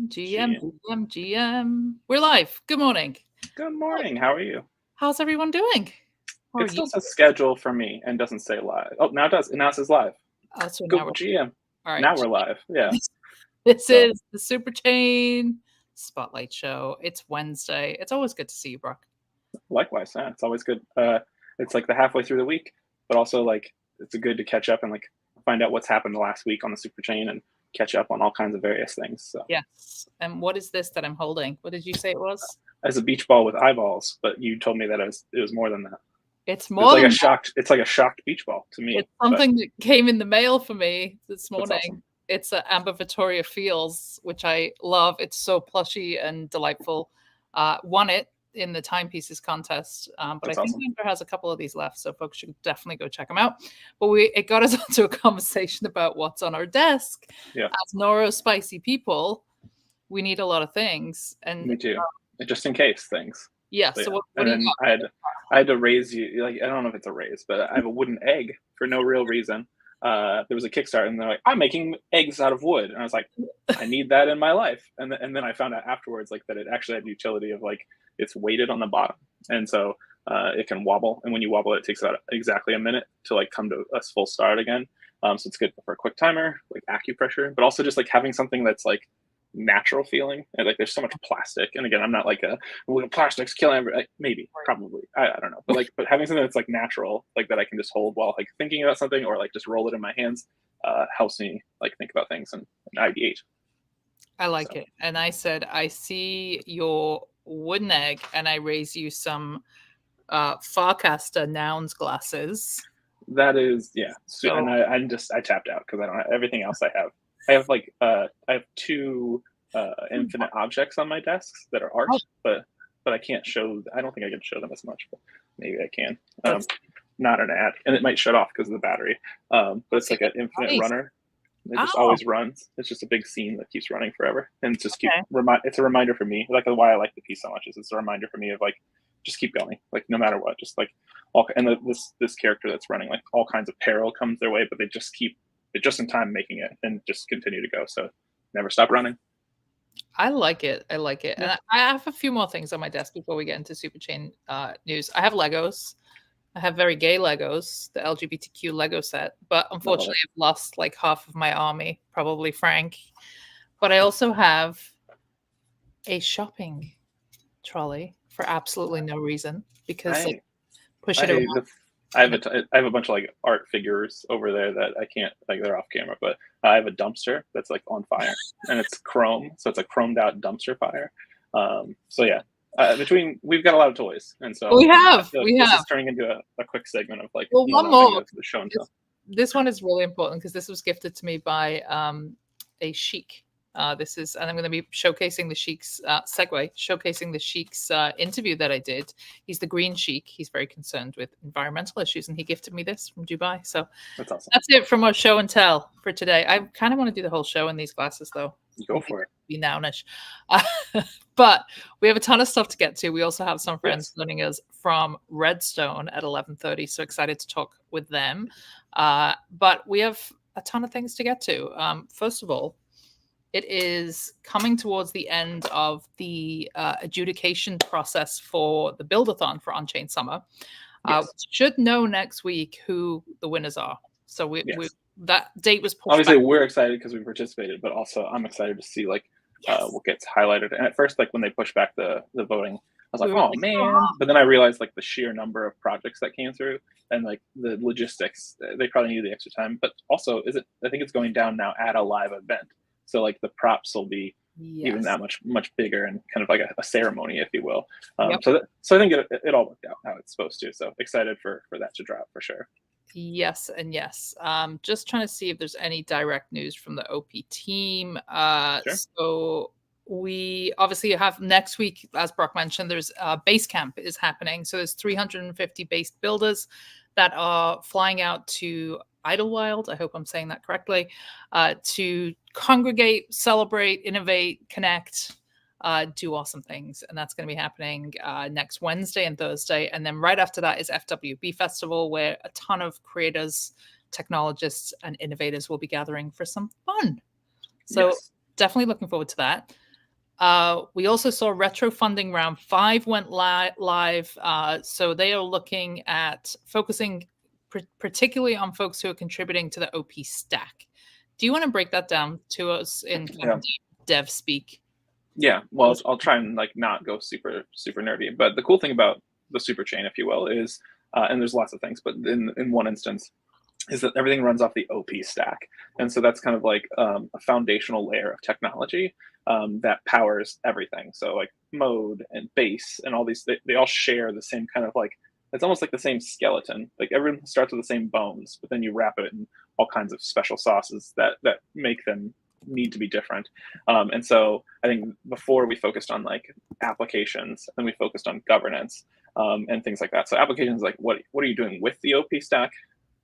GM. We're live. Good morning. Good morning. How are you? How's everyone doing? How are It still you? says schedule for me and doesn't say live. Oh, now it does. It now says live. So now Good we're GM. all right. Now we're live. Yeah. This So is the Superchain Spotlight show. It's Wednesday. It's always good to see you, Brock. likewise, yeah, it's always good. It's like the halfway through the week, but also like it's good to catch up and like find out what's happened the last week on the Superchain and catch up on all kinds of various things. So Yes. And what is this that I'm holding? What did you say it was? as a beach ball with eyeballs, but you told me that it was more than that. It's more than It's like a shocked beach ball to me. It's something that came in the mail for me this morning. Awesome. It's an Amber Vittoria Fields, which I love. It's so plushy and delightful. Won it in the Timepieces contest, but That's I think awesome. Amber has a couple of these left, so folks should definitely go check them out. But it got us onto a conversation about what's on our desk. Yeah. As neurospicy people, we need a lot of things, and Me too. Just in case things. yeah. So, So yeah. what do you got? I had to raise you. Like I don't know if it's a raise, but I have a wooden egg for no real reason. There was a Kickstarter, and they're like, "I'm making eggs out of wood," and I was like, "I need that in my life." And then I found out afterwards, like that it actually had utility of like it's weighted on the bottom, and so it can wobble. And when you wobble, it takes about exactly a minute to like come to a full start again. So it's good for a quick timer, like acupressure, but also just like having something that's like natural feeling. And like there's so much plastic, and again, I'm not like plastic's killing everybody. Like, maybe, probably, I don't know, but having something that's like natural, like that I can just hold while like thinking about something, or like just roll it in my hands, helps me like think about things and ideate. I like it. And I said, I see your wooden egg, and I raise you some Farcaster Nouns glasses. That is, yeah. So, and I tapped out because I don't have everything else. I have two infinite objects on my desks that are art, but I can't show. I don't think I can show them as much, but maybe I can. Not an ad, and it might shut off because of the battery. But it's like an infinite runner. It just always runs. It's just a big scene that keeps running forever, and it's just it's a reminder for me. Like why I like the piece so much is it's a reminder for me of like just keep going, like no matter what, just like this character that's running, like all kinds of peril comes their way, but they just keep it just in time making it and just continue to go. So never stop running. I like it. Yeah. And I have a few more things on my desk before we get into Superchain news. I have Legos. I have very gay Legos, the LGBTQ Lego set, but unfortunately I've lost like half of my army, probably Frank. But I also have a shopping trolley for absolutely no reason because push it around. I have a bunch of like art figures over there that I can't, like they're off camera, but I have a dumpster that's like on fire and it's chrome. So it's a chromed out dumpster fire. So yeah, we've got a lot of toys. And so we have. This is turning into a quick segment of like, one more. The show and tell. This one is really important because this was gifted to me by a chic. And I'm going to be showcasing the Sheik's showcasing the Sheik's interview that I did. He's the green Sheik. He's very concerned with environmental issues, and he gifted me this from Dubai. So that's awesome. That's it from our show and tell for today. I kind of want to do the whole show in these glasses, though. Go for it. Be nounish. But we have a ton of stuff to get to. We also have some friends joining us from Redstone at 11:30. So excited to talk with them. But we have a ton of things to get to. First of all, it is coming towards the end of the adjudication process for the Build-a-thon for Onchain Summer. We should know next week who the winners are. So that date was pushed Obviously, back. we're excited because we participated, but also I'm excited to see like what gets highlighted. And at first, like when they pushed back the voting, I was like, oh man. But then I realized like the sheer number of projects that came through and like the logistics, they probably needed the extra time. But also, I think it's going down now at a live event. So like the props will be even that much bigger and kind of like a ceremony, if you will. So I think it all worked out how it's supposed to. So excited for that to drop for sure. Yes and yes. Just trying to see if there's any direct news from the OP team. So we obviously have next week, as Brock mentioned, there's Basecamp is happening. So there's 350 based builders that are flying out to Idlewild, I hope I'm saying that correctly, to congregate, celebrate, innovate, connect, do awesome things. And that's going to be happening next Wednesday and Thursday. And then right after that is FWB Festival, where a ton of creators, technologists, and innovators will be gathering for some fun. So definitely looking forward to that. We also saw retro funding round 5 went live. So they are looking at focusing particularly on folks who are contributing to the OP stack. Do you want to break that down to us in kind of dev speak? Yeah, well, I'll try and like not go super nerdy. But the cool thing about the Superchain, if you will, is and there's lots of things, but in one instance, is that everything runs off the OP stack, and so that's kind of like a foundational layer of technology that powers everything. So like Mode and Base and all these, they all share the same kind of like, it's almost like the same skeleton. Like everyone starts with the same bones, but then you wrap it in all kinds of special sauces that make them need to be different. And so I think before we focused on like applications, and we focused on governance and things like that. So applications, like what are you doing with the OP stack?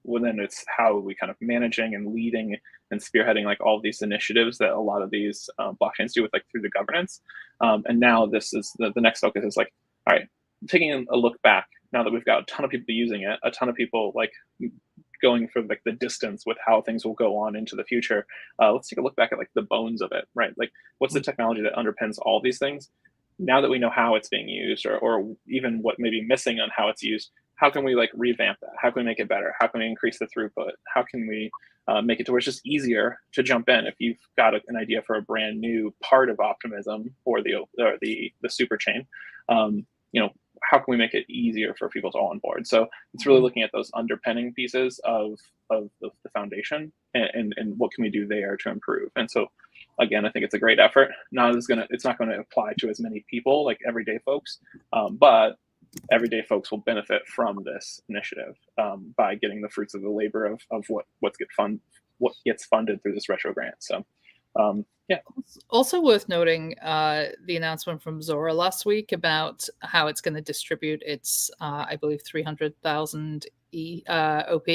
Well, then it's how are we kind of managing and leading and spearheading like all of these initiatives that a lot of these blockchains do with like through the governance. And now this is the next focus is like, all right, taking a look back now that we've got a ton of people using it, a ton of people like going for like the distance with how things will go on into the future. Let's take a look back at like the bones of it, right? Like what's the technology that underpins all these things? Now that we know how it's being used, or even what may be missing on how it's used, how can we like revamp that? How can we make it better? How can we increase the throughput? How can we make it to where it's just easier to jump in if you've got an idea for a brand new part of Optimism or the Superchain? How can we make it easier for people to all on board? So it's really looking at those underpinning pieces of the foundation and what can we do there to improve. And so again, I think it's a great effort. It's not going to apply to as many people like everyday folks, but everyday folks will benefit from this initiative by getting the fruits of the labor of what gets funded through this retro grant. So yeah. Also worth noting the announcement from Zora last week about how it's going to distribute its, I believe, 300,000 OP.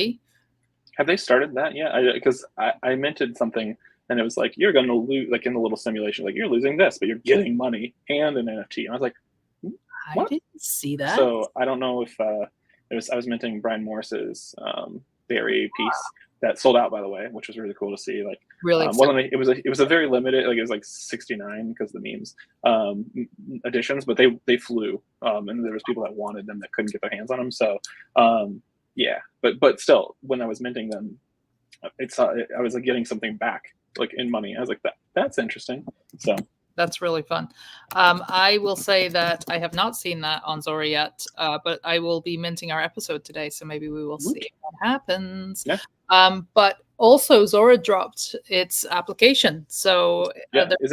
Have they started that yet? Because I minted something and it was like, you're going to lose, like in the little simulation, like you're losing this, but you're getting money and an NFT. And I was like, what? I didn't see that. So I don't know if I was minting Brian Morris's Berry piece that sold out, by the way, which was really cool to see. Like, really, it was a very limited, like it was like 69 because the memes editions, but they flew, and there was people that wanted them that couldn't get their hands on them. So yeah, but still, when I was minting them, I was like getting something back like in money. I was like, that's interesting. So. That's really fun. I will say that I have not seen that on Zora yet, but I will be minting our episode today, so maybe we will see what happens. Yeah. But also, Zora dropped its application. So yeah, is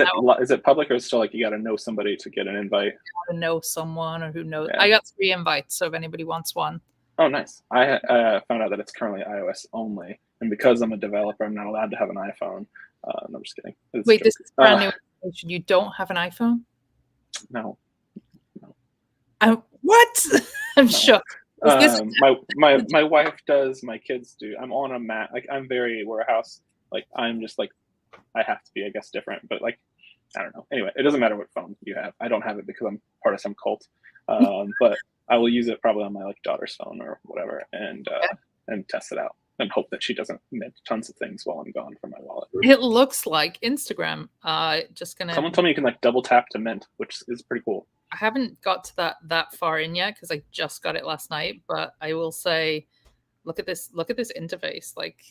it public, or is it still like you got to know somebody to get an invite? You got to know someone, or who knows. Yeah. I got 3 invites, so if anybody wants one. Oh, nice. I found out that it's currently iOS only, and because I'm a developer, I'm not allowed to have an iPhone. No, I'm just kidding. Wait, this is brand new. You don't have an iPhone? No. What? I'm shocked. My wife does. My kids do. I'm on a Mac. Like I'm very warehouse. Like I'm just like I have to be, I guess, different. But like I don't know. Anyway, it doesn't matter what phone you have. I don't have it because I'm part of some cult. But I will use it probably on my like daughter's phone or whatever, and test it out. And hope that she doesn't mint tons of things while I'm gone from my wallet. It looks like Instagram. Someone told me you can like double tap to mint, which is pretty cool. I haven't got to that far in yet because I just got it last night. But I will say, look at this interface. Like,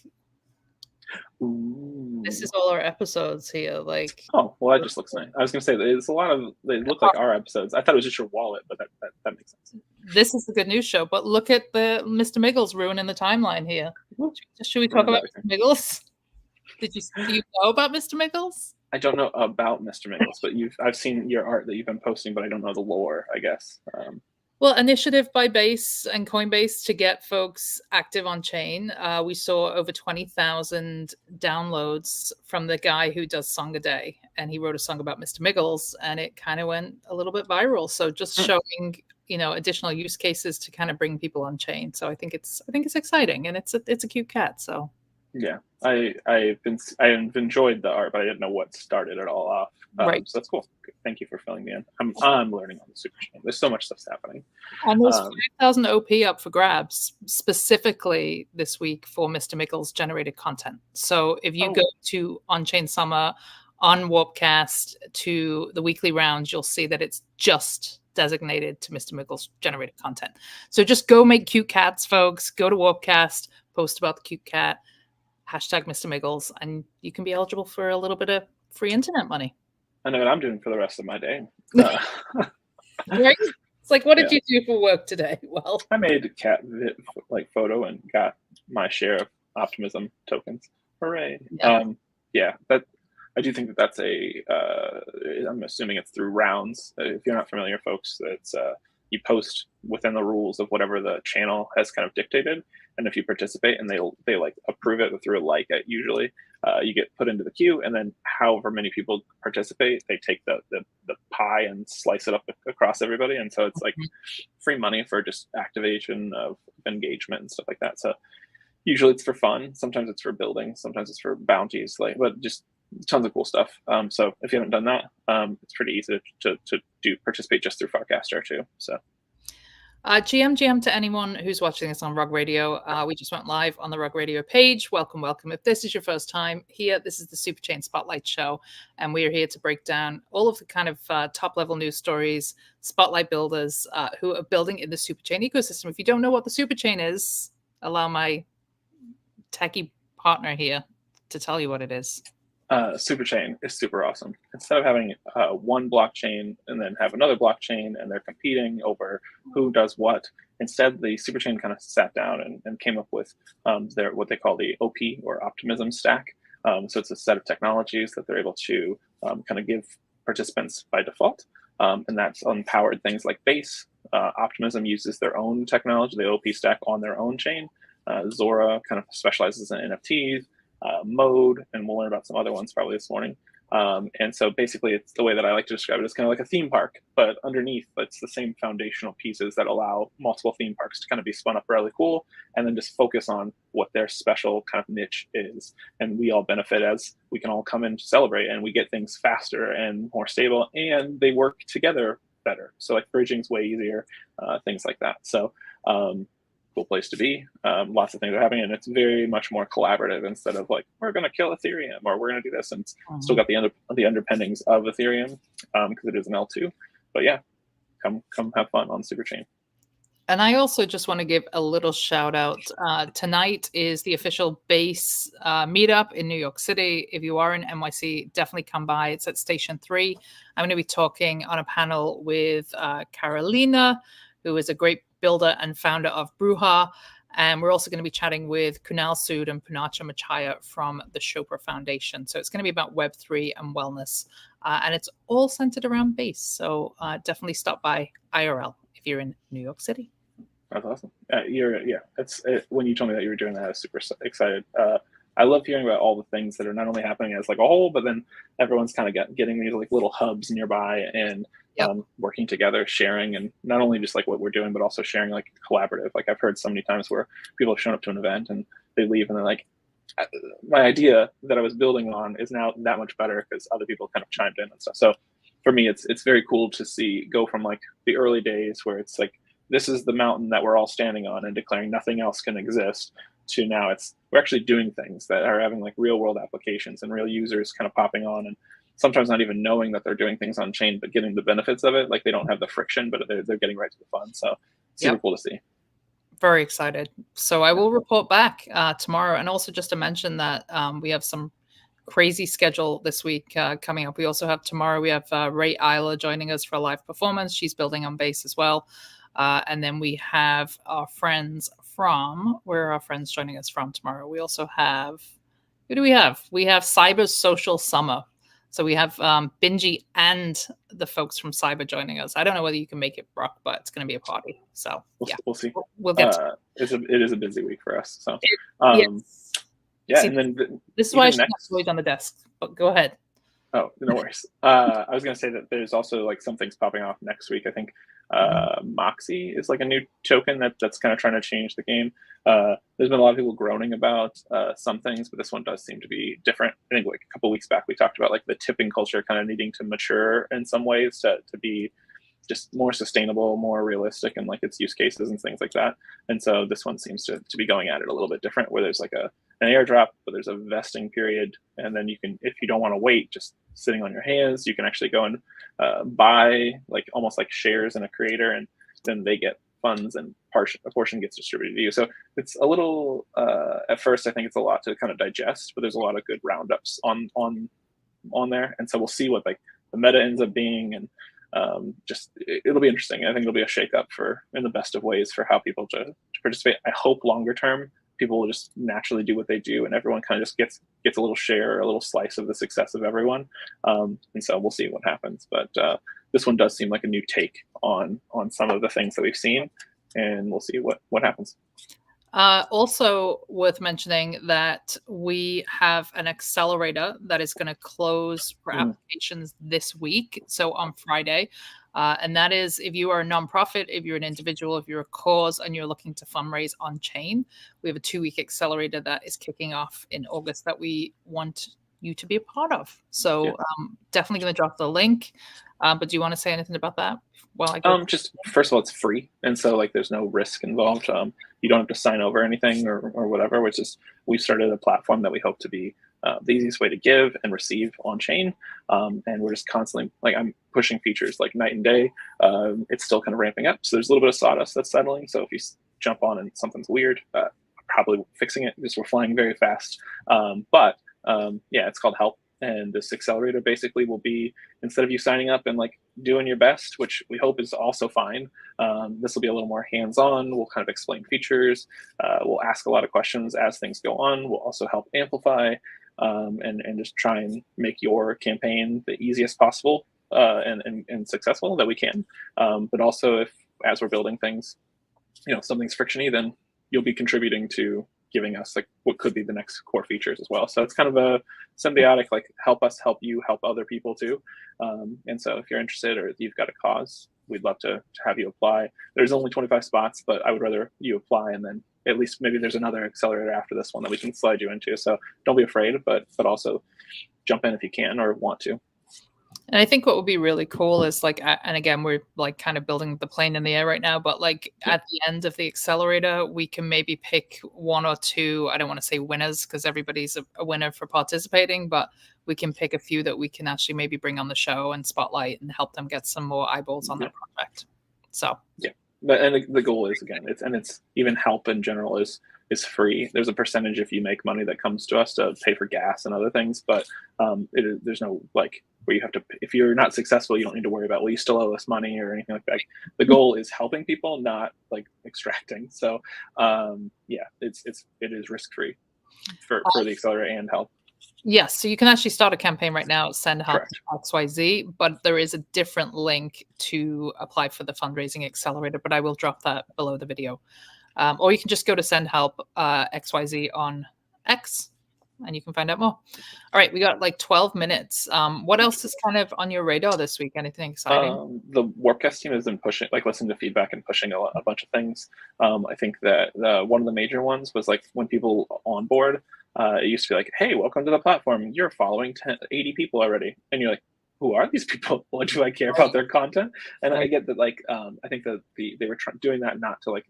ooh. This is all our episodes here. Like, oh well, that just looks nice. I was gonna say it's a lot of. They look like our episodes. I thought it was just your wallet, but that makes sense. This is the Good News Show, but look at the Mr. Miggles ruining the timeline here. Should we talk about Mr. Miggles? Do you know about Mr. Miggles? I don't know about Mr. Miggles, but I've seen your art that you've been posting, but I don't know the lore, I guess. Well, initiative by Base and Coinbase to get folks active on chain. We saw over 20,000 downloads from the guy who does Song a Day, and he wrote a song about Mr. Miggles, and it kind of went a little bit viral. So just showing additional use cases to kind of bring people on chain. So I think it's exciting, and it's a cute cat. So yeah, I've enjoyed the art, but I didn't know what started it all off. Right. So that's cool. Thank you for filling me in. I'm learning on the Superchain. There's so much stuff's happening. And there's 5,000 OP up for grabs specifically this week for Mr. Miggles generated content. So if you go to Onchain Summer on Warpcast to the weekly rounds, you'll see that it's just designated to Mr. Miggles generated content. So just go make cute cats, folks. Go to Warpcast, post about the cute cat, hashtag Mr. Miggles, and you can be eligible for a little bit of free internet money. I know what I'm doing for the rest of my day. Right? It's like, what did you do for work today? Well, I made a cat photo and got my share of Optimisn tokens. Hooray! Yeah, that I do think that's I'm assuming it's through rounds. If you're not familiar, folks, it's you post within the rules of whatever the channel has kind of dictated, and if you participate and they like approve it through a like, usually you get put into the queue, and then however many people participate, they take the pie and slice it up across everybody, and so it's like free money for just activation of engagement and stuff like that. So usually it's for fun, sometimes it's for building, sometimes it's for bounties, but just tons of cool stuff. So if you haven't done that, it's pretty easy to participate just through Farcaster too. So GM to anyone who's watching this on Rug Radio. We just went live on the Rug Radio page. Welcome. If this is your first time here, this is the Superchain Spotlight show, and we are here to break down all of the kind of top level news stories, spotlight builders who are building in the Superchain ecosystem. If you don't know what the Superchain is, allow my techie partner here to tell you what it is. Superchain is super awesome. Instead of having one blockchain and then have another blockchain and they're competing over who does what, instead the Superchain kind of sat down and came up with what they call the OP or Optimism stack. So it's a set of technologies that they're able to kind of give participants by default. And that's empowered things like Base. Optimism uses their own technology, the OP stack, on their own chain. Zora kind of specializes in NFTs. Mode, and we'll learn about some other ones probably this morning. And so basically, it's the way that I like to describe it is kind of like a theme park, but underneath, it's the same foundational pieces that allow multiple theme parks to kind of be spun up really cool, and then just focus on what their special kind of niche is. And we all benefit as we can all come in to celebrate, and we get things faster and more stable, and they work together better. So like bridging's way easier, things like that. So cool place to be. Lots of things are happening, and it's very much more collaborative instead of like we're going to kill Ethereum or we're going to do this. And it's still got the underpinnings of Ethereum because it is an L2. But yeah, come have fun on Superchain. And I also just want to give a little shout out. Tonight is the official Base meetup in New York City. If you are in NYC, definitely come by. It's at Station 3. I'm going to be talking on a panel with Carolina, who is a great builder and founder of Bruja. And we're also going to be chatting with Kunal Sood and Punacha Machaya from the Chopra Foundation. So it's going to be about Web3 and wellness. And it's all centered around Base. So definitely stop by IRL if you're in New York City. That's awesome. When you told me that you were doing that, I was super excited. I love hearing about all the things that are not only happening as like a whole, but then everyone's kind of getting these like little hubs nearby and working together, sharing, and not only just like what we're doing, but also sharing like collaborative. Like I've heard so many times where people have shown up to an event and they leave and they're like, my idea that I was building on is now that much better because other people kind of chimed in and stuff. So for me, it's very cool to see go from like the early days where it's like, this is the mountain that we're all standing on and declaring nothing else can exist, to now we're actually doing things that are having like real world applications and real users kind of popping on, and sometimes not even knowing that they're doing things on chain, but getting the benefits of it. Like they don't have the friction, but they're getting right to the fun. So super cool to see. Very excited. So I will report back tomorrow. And also just to mention that we have some crazy schedule this week coming up. We also have tomorrow, we have Ray Isla joining us for a live performance. She's building on Base as well. And then we have our friends where are our friends joining us from tomorrow? We also have, who do we have? We have Cyber's Social Summer. So we have Benji and the folks from Cyber joining us. I don't know whether you can make it, Brock, but it's going to be a party. So we'll see. We'll get to it. It is a busy week for us. So yes. See, and then this is why I should have toys on the desk. But go ahead. Oh, no worries. I was going to say that there's also like some things popping off next week. I think Moxie is like a new token that's kind of trying to change the game. There's been a lot of people groaning about some things, but this one does seem to be different. I think like a couple of weeks back, we talked about like the tipping culture kind of needing to mature in some ways to be just more sustainable, more realistic, and like its use cases and things like that. And so this one seems to be going at it a little bit different, where there's like an airdrop, but there's a vesting period, and then you can, if you don't want to wait, just sitting on your hands, you can actually go and buy like almost like shares in a creator, and then they get funds and a portion gets distributed to you. So it's a little at first I think it's a lot to kind of digest, but there's a lot of good roundups on there, and so we'll see what like the meta ends up being, and just it'll be interesting. I think it'll be a shakeup for, in the best of ways, for how people to participate. I hope longer term people will just naturally do what they do, and everyone kind of just gets a little share, a little slice of the success of everyone. And so we'll see what happens. But this one does seem like a new take on some of the things that we've seen, and we'll see what happens. Also worth mentioning that we have an accelerator that is going to close for applications this week, so on Friday. And that is if you are a nonprofit, if you're an individual, if you're a cause, and you're looking to fundraise on chain. We have a 2-week accelerator that is kicking off in August that we want you to be a part of. So definitely going to drop the link. But do you want to say anything about that? Well, I go. Just first of all, it's free, and so like there's no risk involved. You don't have to sign over anything or whatever. Which is, we've started a platform that we hope to be the easiest way to give and receive on chain, and we're just constantly, like, I'm pushing features like night and day. It's still kind of ramping up, so there's a little bit of sawdust that's settling. So if you jump on and something's weird, probably fixing it because we're flying very fast. But yeah, it's called Help. And this accelerator basically will be, instead of you signing up and like doing your best, which we hope is also fine, this will be a little more hands-on. We'll kind of explain features. We'll ask a lot of questions as things go on. We'll also help amplify and just try and make your campaign the easiest possible and successful that we can. But also, if as we're building things, something's frictiony, then you'll be contributing to giving us like what could be the next core features as well. So it's kind of a symbiotic, like help us help you help other people too. And so if you're interested or you've got a cause, we'd love to have you apply. There's only 25 spots, but I would rather you apply, and then at least maybe there's another accelerator after this one that we can slide you into. So don't be afraid, but also jump in if you can or want to. And I think what would be really cool is like, and again, we're like kind of building the plane in the air right now, but like at the end of the accelerator, we can maybe pick 1 or 2. I don't want to say winners because everybody's a winner for participating, but we can pick a few that we can actually maybe bring on the show and spotlight and help them get some more eyeballs on their project. So yeah, and the goal is, again, it's even Help in general is free. There's a percentage if you make money that comes to us to pay for gas and other things, but there's no like where you have to, if you're not successful, you don't need to worry about, well, you still owe us money or anything like that. The goal is helping people, not like extracting. So yeah, it is risk-free for the accelerator and Help. Yes, so you can actually start a campaign right now, send help to XYZ, but there is a different link to apply for the fundraising accelerator, but I will drop that below the video. Or you can just go to send help XYZ on X, and you can find out more. All right, we got like 12 minutes. What else is kind of on your radar this week? Anything exciting? The Warpcast team has been pushing, like listening to feedback and pushing a bunch of things. I think that one of the major ones was like when people on board, it used to be like, hey, welcome to the platform. You're following 80 people already. And you're like, who are these people? What do I care about their content? And I get that, like, I think that they were doing that not to like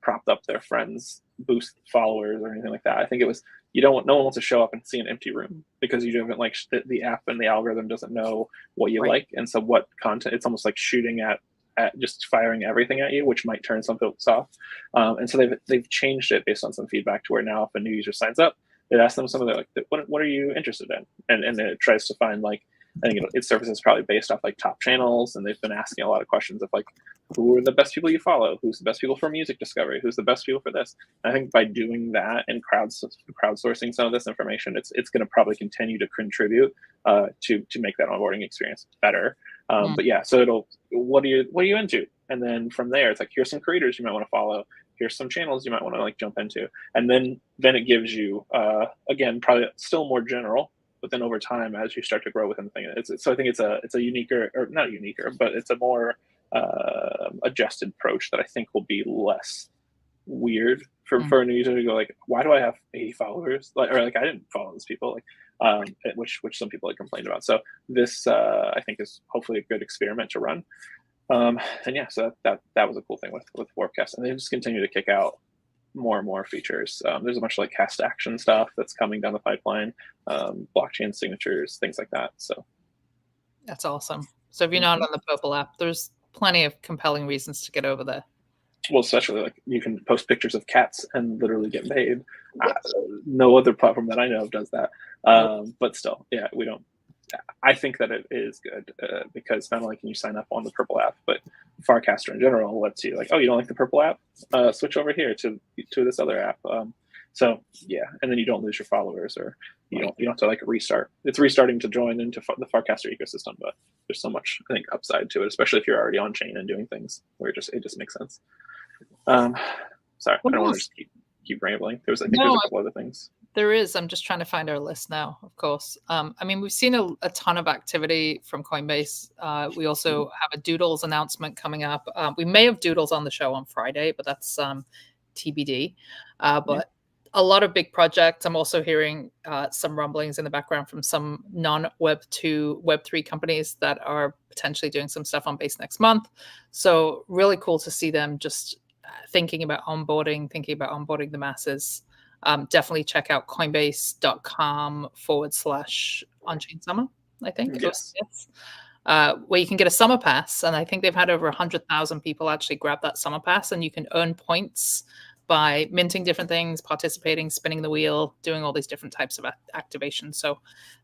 propped up their friends, boost followers or anything like that. I think it was, no one wants to show up and see an empty room because you haven't, like, the app and the algorithm doesn't know what you like. And so what content, it's almost like shooting at just firing everything at you, which might turn some folks off. And so they've changed it based on some feedback to where now if a new user signs up, it asks them something like, what are you interested in? And then it tries to find, like, I think its services probably based off like top channels, and they've been asking a lot of questions of like, who are the best people you follow? Who's the best people for music discovery? Who's the best people for this? And I think by doing that and crowdsourcing some of this information, it's going to probably continue to contribute to make that onboarding experience better. But yeah, so what are you into? And then from there, it's like, here's some creators you might want to follow. Here's some channels you might want to like jump into. And then it gives you, again, probably still more general, but then over time, as you start to grow within the thing, so I think it's a uniquer, or not uniquer, but it's a more adjusted approach that I think will be less weird for a new user to go like, why do I have 80 followers? Like, or like, I didn't follow these people, like, which some people like complained about. So this I think is hopefully a good experiment to run. And yeah, so that was a cool thing with Warpcast, and they just continue to kick out more and more features. There's a bunch of like cast action stuff that's coming down the pipeline, blockchain signatures, things like that. So that's awesome. So if you're not on the Purple app, there's plenty of compelling reasons to get over there. Well, especially like you can post pictures of cats and literally get paid. No other platform that I know of does that. But still, yeah, we don't. I think that it is good because not only can you sign up on the Purple app, but Farcaster in general lets you like, oh, you don't like the Purple app? Switch over here to this other app. So yeah, and then you don't lose your followers, or you don't have to like restart. It's restarting to join into the Farcaster ecosystem, but there's so much I think upside to it, especially if you're already on chain and doing things where it just makes sense. Sorry, I don't want to just keep rambling. There's a couple other things. There is. I'm just trying to find our list now, of course. I mean, we've seen a ton of activity from Coinbase. We also have a Doodles announcement coming up. We may have Doodles on the show on Friday, but that's TBD. But a lot of big projects. I'm also hearing some rumblings in the background from some non-Web 2, Web 3 companies that are potentially doing some stuff on Base next month. So really cool to see them just thinking about onboarding the masses. Definitely check out coinbase.com/Onchain Summer, I think. Yes. Where you can get a summer pass. And I think they've had over 100,000 people actually grab that summer pass, and you can earn points by minting different things, participating, spinning the wheel, doing all these different types of activations. So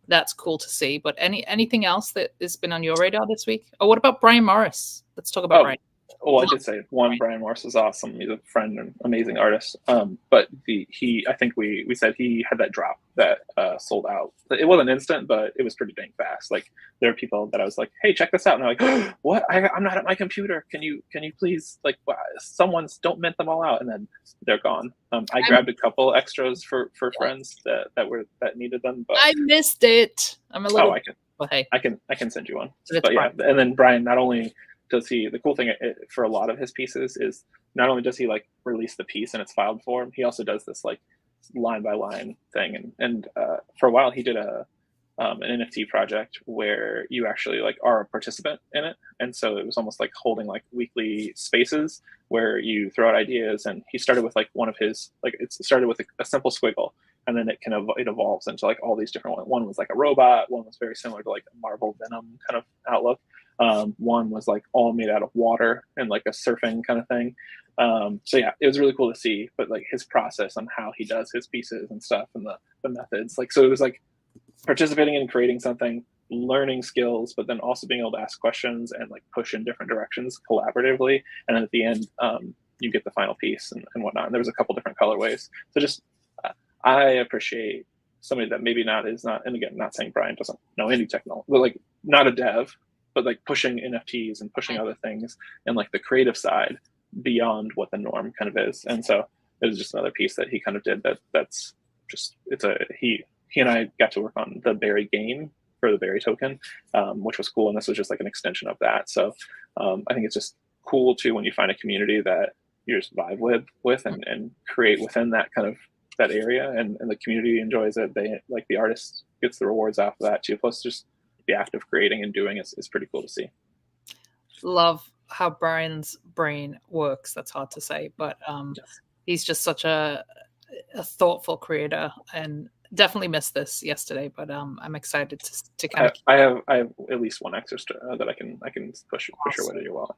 that's cool to see. But anything else that has been on your radar this week? Oh, what about Brian Morris? Let's talk about Brian. Well, I did say Brian Morris is awesome. He's a friend and amazing artist. But I think we said he had that drop that sold out. It wasn't instant, but it was pretty dang fast. Like there are people that I was like, hey, check this out. And they're like, oh, what? I'm not at my computer. Can you please don't mint them all out? And then they're gone. I grabbed a couple extras for friends that needed them. But I missed it. I'm a little. Oh, I can. Well, hey, I can send you one. But yeah, and then Brian not only does he, the cool thing for a lot of his pieces is not only does he like release the piece in its filed form, he also does this like line by line thing. And for a while he did an NFT project where you actually like are a participant in it. And so it was almost like holding like weekly spaces where you throw out ideas. And he started with like one of his, like it started with a simple squiggle. And then it evolves into like all these different ones. One was like a robot. One was very similar to like a Marvel Venom kind of outlook. One was like all made out of water and like a surfing kind of thing. So yeah, it was really cool to see, but like his process on how he does his pieces and stuff and the methods, like, so it was like participating in creating something, learning skills, but then also being able to ask questions and like push in different directions collaboratively. And then at the end, you get the final piece and whatnot. And there was a couple different colorways. So just, I appreciate somebody that maybe is not, and again, not saying Brian doesn't know any technology, but like not a dev, but like pushing NFTs and pushing other things and like the creative side beyond what the norm kind of is. And so it was just another piece that he kind of did that's just, he and I got to work on the Berry game for the Berry token, which was cool. And this was just like an extension of that. So I think it's just cool too, when you find a community that you just vibe with and create within that kind of that area, and the community enjoys it. They like the artist gets the rewards off of that too. Plus just the act of creating and doing is pretty cool to see. Love how Brian's brain works. That's hard to say, but he's just such a thoughtful creator, and definitely missed this yesterday. But I'm excited to kind of. I have at least one extra that I can push your way to your wallet.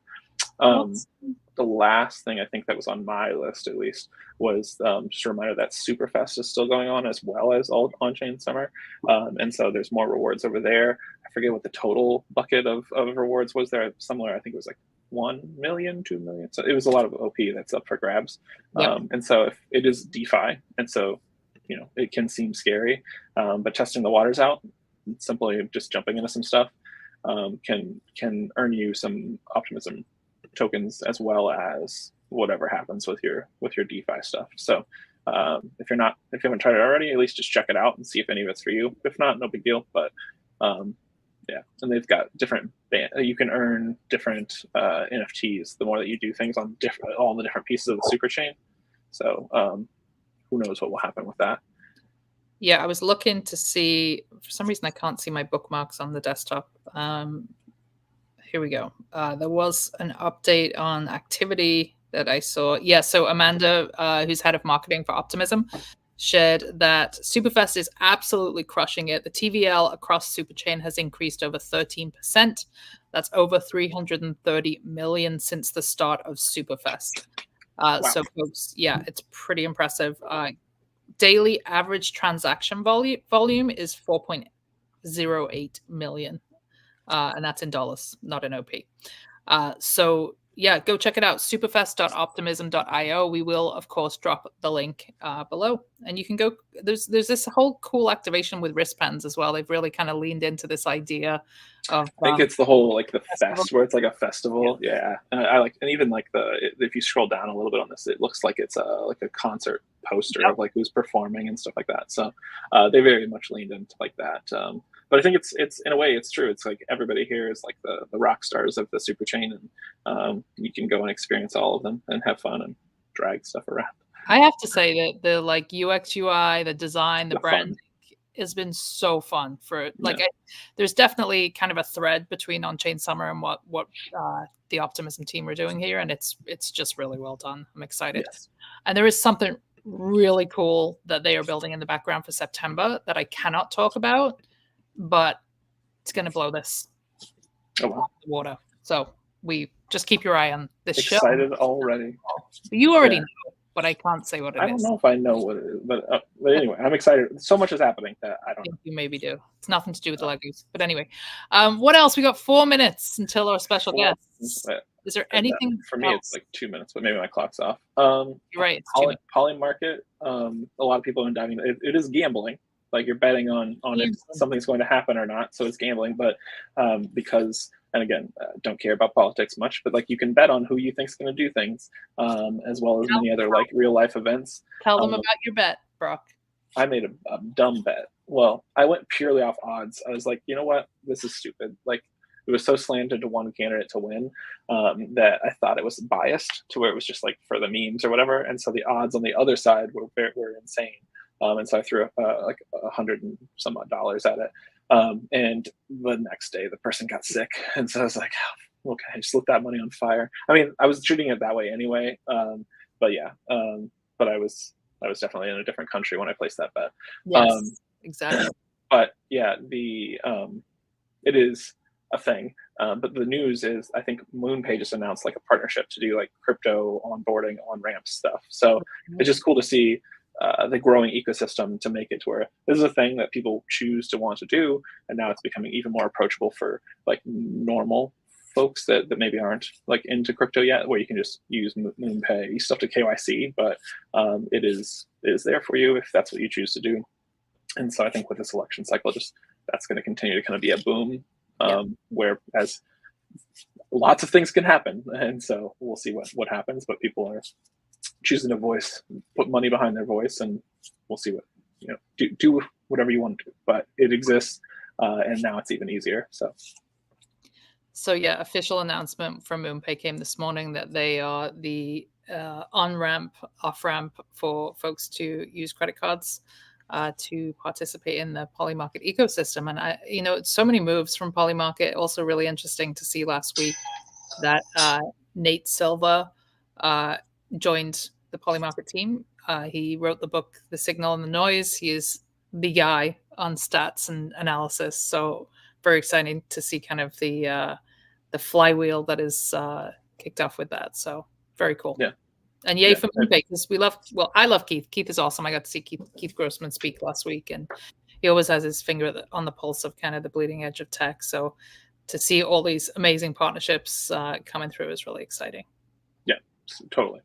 The last thing I think that was on my list, at least, was just a reminder that Superfest is still going on, as well as all on-chain summer, and so there's more rewards over there. I forget what the total bucket of rewards was there. Similar, I think it was like 1 million, 2 million. So it was a lot of OP that's up for grabs. Yep. And so if it is DeFi, and so it can seem scary, but testing the waters out, simply just jumping into some stuff, can earn you some Optimism tokens, as well as whatever happens with your DeFi stuff. So if you haven't tried it already, at least just check it out and see if any of it's for you. If not, no big deal. But yeah, and they've got different. You can earn different NFTs the more that you do things on all the different pieces of the Superchain. So who knows what will happen with that? Yeah, I was looking to see. For some reason, I can't see my bookmarks on the desktop. Here we go. There was an update on activity that I saw. Yeah, so Amanda, who's head of marketing for Optimisn, shared that Superfest is absolutely crushing it. The TVL across Superchain has increased over 13%. That's over 330 million since the start of Superfest. Wow. So, folks, yeah, it's pretty impressive. Daily average transaction volume is 4.08 million, and that's in dollars, not in OP. So yeah, go check it out, superfest.optimisn.io. We will, of course, drop the link below, and you can go. There's this whole cool activation with wristbands as well. They've really kind of leaned into this idea of. I think it's the whole like the fest where it's like a festival. Yeah, I like, and even like if you scroll down a little bit on this, it looks like it's like a concert poster of like who's performing and stuff like that. So they very much leaned into like that. But I think it's in a way it's true. It's like everybody here is like the rock stars of the Superchain, and you can go and experience all of them and have fun and drag stuff around. I have to say that the like UX UI, the design, the brand has been so fun for like. There's definitely kind of a thread between On-Chain Summer and what the Optimisn team are doing here, and it's just really well done. I'm excited, and there is something really cool that they are building in the background for September that I cannot talk about, but it's going to blow this out of the water. So we just keep your eye on this show. Excited already. You already know, but I can't say what it is. I don't know if I know what it is, but anyway, I'm excited. So much is happening that I don't know. You maybe do. It's nothing to do with the Legos. But anyway, what else? We got 4 minutes until our special guests. Is there anything for me? It's like 2 minutes, but maybe my clock's off. You're right. Poly market. A lot of people are diving. It is gambling. Like you're betting on if something's going to happen or not. So it's gambling, but because, and again, don't care about politics much, but like you can bet on who you think is going to do things, as well as many other like real life events. Tell them about your bet, Brock. I made a dumb bet. Well, I went purely off odds. I was like, you know what? This is stupid. Like it was so slanted to one candidate to win that I thought it was biased to where it was just like for the memes or whatever. And so the odds on the other side were insane. And so I threw like $100 and some odd at it. And the next day the person got sick. And so I was like, oh, okay, I just lit that money on fire. I mean, I was treating it that way anyway. But yeah, but I was definitely in a different country when I placed that bet. Yes, exactly. But yeah, it is a thing. But the news is, I think MoonPay just announced like a partnership to do like crypto onboarding on ramp stuff. So it's just cool to see the growing ecosystem to make it to where this is a thing that people choose to want to do, and now it's becoming even more approachable for like normal folks that maybe aren't like into crypto yet, where you can just use MoonPay. You still have to KYC, but it is there for you if that's what you choose to do. And so I think with this election cycle, just that's going to continue to kind of be a boom, where as lots of things can happen, and so we'll see what happens. But people are choosing to put money behind their voice, and we'll see what do whatever you want to do. But it exists, and now it's even easier. So yeah, official announcement from MoonPay came this morning that they are the on-ramp, off-ramp for folks to use credit cards to participate in the Polymarket ecosystem. And so many moves from Polymarket. Also really interesting to see last week that Nate Silva joined the Polymarket team. He wrote the book, The Signal and the Noise. He is the guy on stats and analysis. So very exciting to see kind of the flywheel that is kicked off with that. So very cool. Yeah. And yay for MoonPay, because I love Keith. Keith is awesome. I got to see Keith Grossman speak last week, and he always has his finger on the pulse of kind of the bleeding edge of tech. So to see all these amazing partnerships coming through is really exciting. Yeah, totally.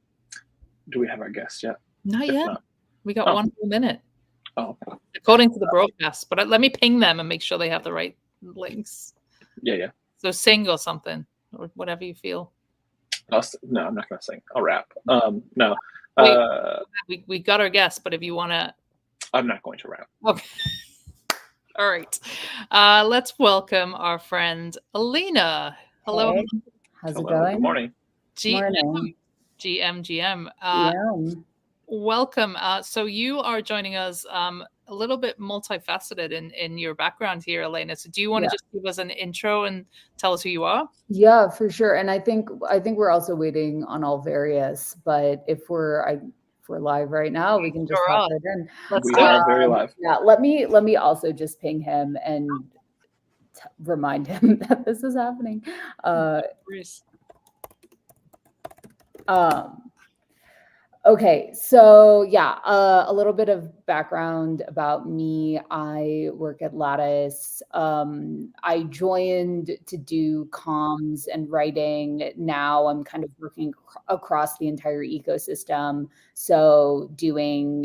Do we have our guest yet? Not yet. We got 1 more minute. Oh. According to the broadcast, but let me ping them and make sure they have the right links. Yeah. So sing or something, or whatever you feel. No, I'm not going to sing. I'll rap. No. Wait, we got our guest, but if you want to... I'm not going to rap. Okay. All right. Let's welcome our friend, Alina. Hello. Hey. How's it going? Good morning. GM. Welcome. So you are joining us a little bit multifaceted in your background here, Elena. So do you want to just give us an intro and tell us who you are? Yeah, for sure. And I think we're also waiting on all various, but if we're live right now, we can just hop it in. We are very live. Yeah, let me also just ping him and remind him that this is happening. Okay, so yeah, a little bit of background about me. I work at Lattice. I joined to do comms and writing. Now I'm kind of working across the entire ecosystem. So doing,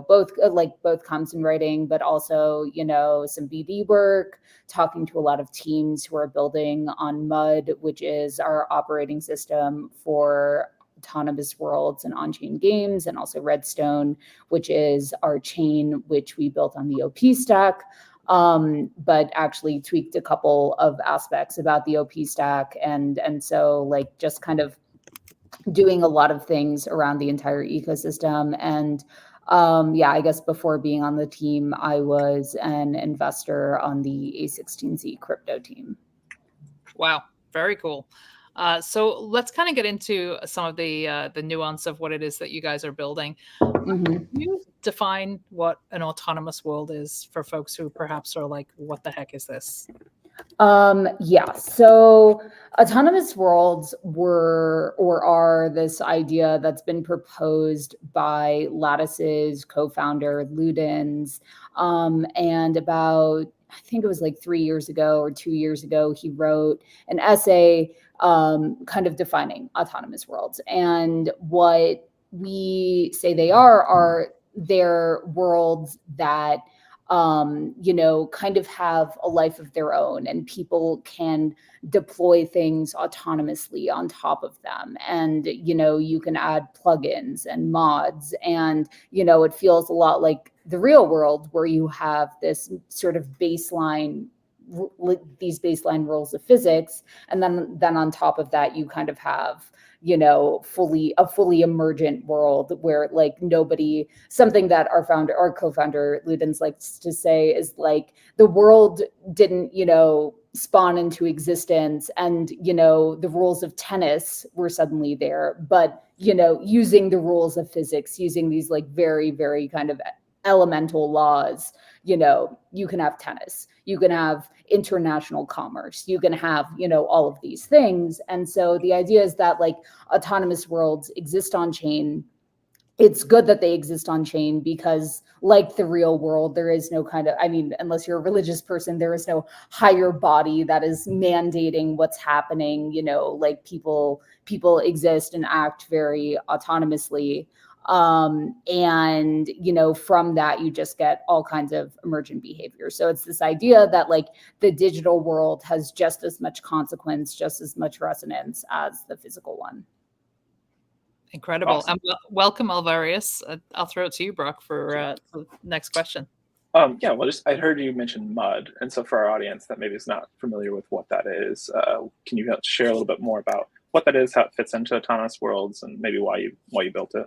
both comms and writing, but also, some BD work, talking to a lot of teams who are building on Mud, which is our operating system for autonomous worlds and on-chain games, and also Redstone, which is our chain, which we built on the OP stack, but actually tweaked a couple of aspects about the OP stack. And so like just kind of doing a lot of things around the entire ecosystem. And yeah, I guess before being on the team, I was an investor on the A16Z crypto team. Wow, very cool. So let's kind of get into some of the nuance of what it is that you guys are building. Can you define what an autonomous world is for folks who perhaps are like, what the heck is this? Yeah, so autonomous worlds are this idea that's been proposed by Lattice's co-founder, Ludens, and about, I think it was like 3 years ago or 2 years ago, he wrote an essay kind of defining autonomous worlds. And what we say they are they're worlds that kind of have a life of their own, and people can deploy things autonomously on top of them. And, you can add plugins and mods, and, it feels a lot like the real world where you have this sort of baseline rules of physics. And then on top of that, you kind of have, a fully emergent world where like something that our co-founder Ludens likes to say is like, the world didn't, spawn into existence and, the rules of tennis were suddenly there, but, using the rules of physics, using these like very, very kind of elemental laws, you can have tennis, you can have international commerce, you can have, all of these things. And so the idea is that like autonomous worlds exist on chain. It's good that they exist on chain because like the real world, there is no kind of, unless you're a religious person, there is no higher body that is mandating what's happening, like people exist and act very autonomously. And, from that, you just get all kinds of emergent behavior. So it's this idea that like the digital world has just as much consequence, just as much resonance as the physical one. Incredible. Awesome. And welcome, Alvarius. I'll throw it to you, Brock, for the next question. Yeah, well, I heard you mention Mud. And so for our audience that maybe is not familiar with what that is, can you share a little bit more about what that is, how it fits into autonomous worlds, and maybe why you built it?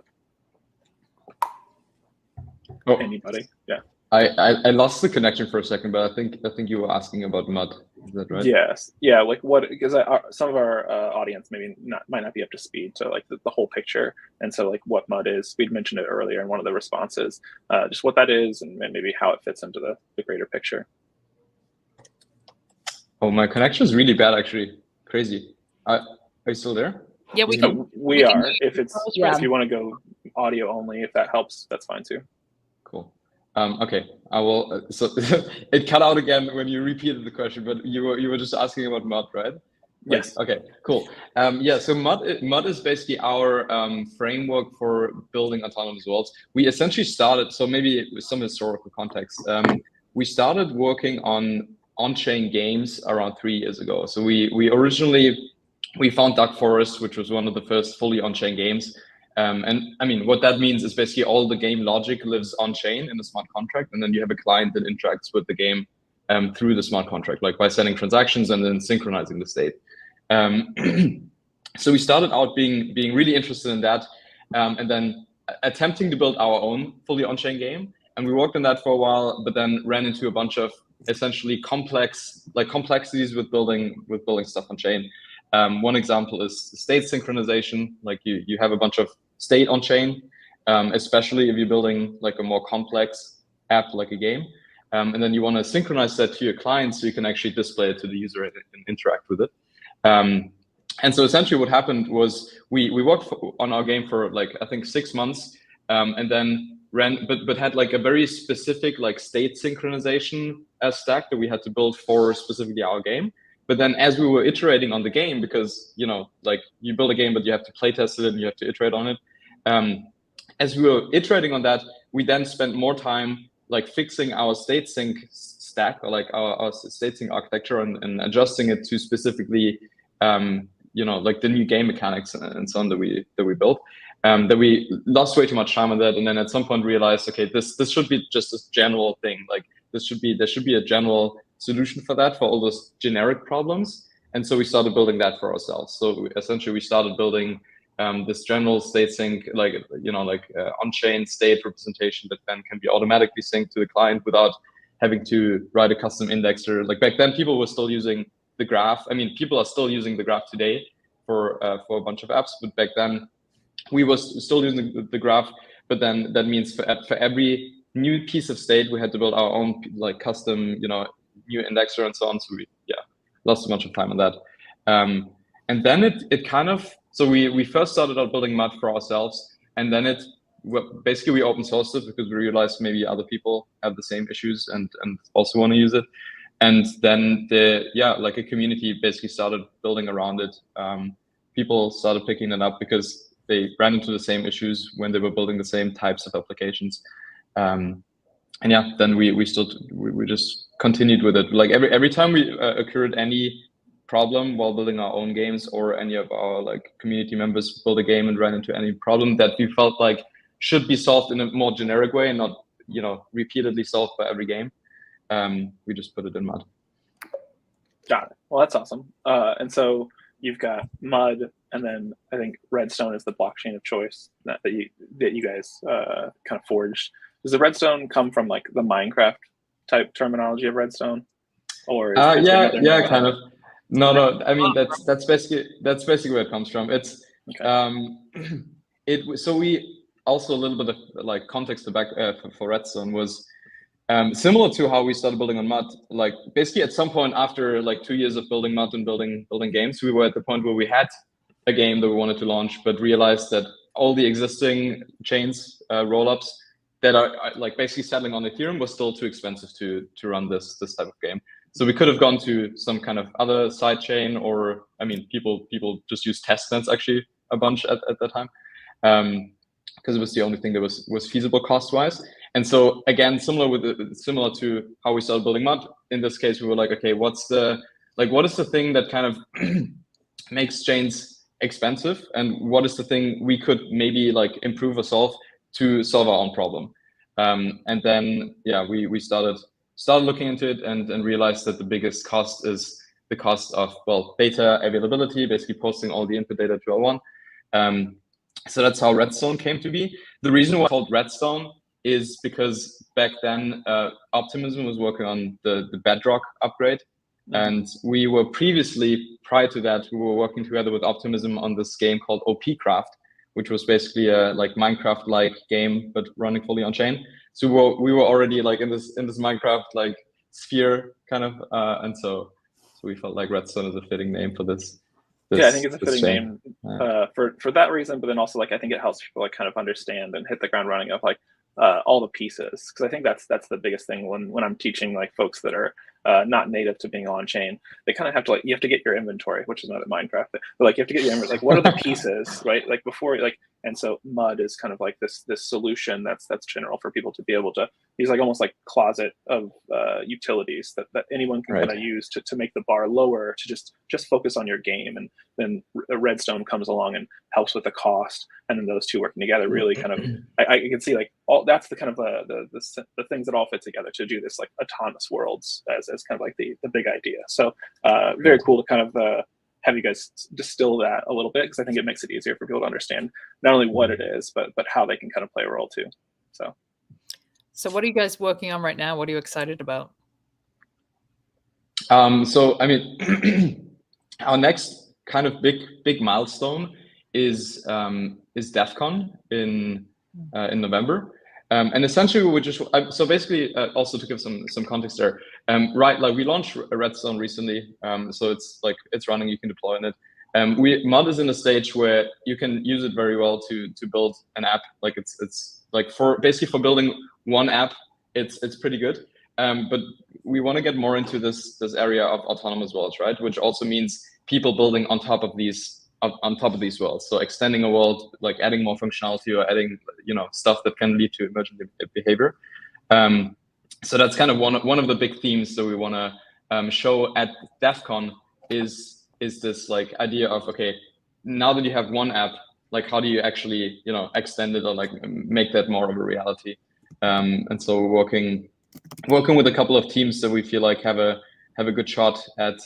Oh, anybody? Yeah. I lost the connection for a second, but I think you were asking about Mud. Is that right? Yes. Yeah. Like what? Because some of our audience might not be up to speed to like the whole picture, and so like what Mud is. We'd mentioned it earlier in one of the responses. Just what that is, and maybe how it fits into the greater picture. Oh, my connection is really bad, actually. Crazy. Are you still there? Yeah, we are. If you want to go audio only, if that helps, that's fine too. Cool. Okay, I will. So it cut out again when you repeated the question, but you were just asking about Mud, right? Yes. Okay, cool. Yeah, so Mud is basically our framework for building autonomous worlds. We essentially started, so maybe with some historical context, we started working on-chain games around 3 years ago. So we originally found Dark Forest, which was one of the first fully on-chain games. And I mean, what that means is basically all the game logic lives on chain in a smart contract, and then you have a client that interacts with the game through the smart contract, like by sending transactions and then synchronizing the state. So we started out being really interested in that, and then attempting to build our own fully on-chain game. and we worked on that for a while, but then ran into a bunch of essentially complexities with building stuff on chain. One example is state synchronization. Like you have a bunch of state on chain, especially if you're building like a more complex app like a game. And then you want to synchronize that to your client so you can actually display it to the user and interact with it. And so essentially what happened was we worked on our game for like, I think 6 months, and then but had like a very specific like state synchronization stack that we had to build for specifically our game. But then as we were iterating on the game, because, you know, like you build a game, but you have to play test it and you have to iterate on it. As we were iterating on that, we then spent more time like fixing our state sync stack, or like our state sync architecture, and adjusting it to specifically, you know, like the new game mechanics and so on that we built. That we lost way too much time on that, and then at some point realized, okay, this should be just a general thing. Like there should be a general solution for that, for all those generic problems. And so we started building that for ourselves. So essentially we started building this general state sync, like, you know, like on-chain state representation that then can be automatically synced to the client without having to write a custom indexer. Like back then, people were still using the graph. I mean, people are still using the graph today for a bunch of apps, but back then we were still using the graph. But then that means for every new piece of state, we had to build our own like custom, you know, new indexer and so on. So we lost a bunch of time on that. And then it kind of, so we first started out building MUD for ourselves, and then basically we open sourced it because we realized maybe other people have the same issues and also want to use it. And then like a community basically started building around it. People started picking it up because they ran into the same issues when they were building the same types of applications. And yeah, then we just continued with it. Like every time we occurred any problem while building our own games, or any of our like community members build a game and ran into any problem that we felt like should be solved in a more generic way and not, you know, repeatedly solved by every game, we just put it in MUD. Got it. Well, that's awesome. And so you've got MUD, and then I think Redstone is the blockchain of choice that you guys kind of forged. Does the Redstone come from like the Minecraft type terminology of Redstone, or yeah, kind of. No. I mean, that's basically where it comes from. It's okay. So we also, a little bit of like context back for Redstone was similar to how we started building on MUD. Like basically at some point after like 2 years of building MUD and building games, we were at the point where we had a game that we wanted to launch, but realized that all the existing chains rollups that are like basically settling on Ethereum was still too expensive to run this type of game. So we could have gone to some kind of other side chain, or I mean, people just use testnets actually a bunch at that time, because it was the only thing that was feasible cost wise. And so again, similar to how we started building MUD. In this case, we were like, okay, what is the thing that kind of makes chains expensive, and what is the thing we could maybe like improve or solve to solve our own problem? And then we started looking into it and realized that the biggest cost is the cost of, well, data availability, basically posting all the input data to L1. So that's how Redstone came to be. The reason why it's called Redstone is because back then Optimisn was working on the Bedrock upgrade. And we were previously, prior to that, we were working together with Optimisn on this game called OPCraft, which was basically a like Minecraft-like game, but running fully on chain. So we were already like in this Minecraft like sphere kind of, and so we felt like Redstone is a fitting name for this. Yeah, I think it's a fitting name for that reason, but then also like I think it helps people like kind of understand and hit the ground running of like all the pieces, because I think that's the biggest thing when I'm teaching like folks that are not native to being on chain. They kind of have to you have to get your inventory, which is not at Minecraft, but like you have to get your inventory. Like, what are the pieces, right? Like before, like, and so MUD is kind of like this solution that's general for people to be able to use, like almost like closet of utilities that anyone can kind of use to make the bar lower, to just focus on your game. And then Redstone comes along and helps with the cost, and then those two working together really kind of I can see like all that's the kind of the things that all fit together to do this like autonomous worlds as kind of like the big idea. So very cool to kind of have you guys distill that a little bit, because I think it makes it easier for people to understand not only what it is, but how they can kind of play a role too. So what are you guys working on right now? What are you excited about? So I mean, our next kind of big milestone is DEF CON in November. And essentially we just so basically also to give some context there, right, like we launched Redstone recently, so it's running, you can deploy in it. Mud is in a stage where you can use it very well to build an app. Like it's like for building one app, it's pretty good. But we want to get more into this area of autonomous worlds, right? Which also means people building on top of these worlds. So extending a world, like adding more functionality or adding, stuff that can lead to emergent behavior. So that's kind of one of the big themes that we want to show at DEF CON is this like idea of, okay, now that you have one app, like how do you actually extend it or like make that more of a reality? And so we're working with a couple of teams that we feel like have a good shot at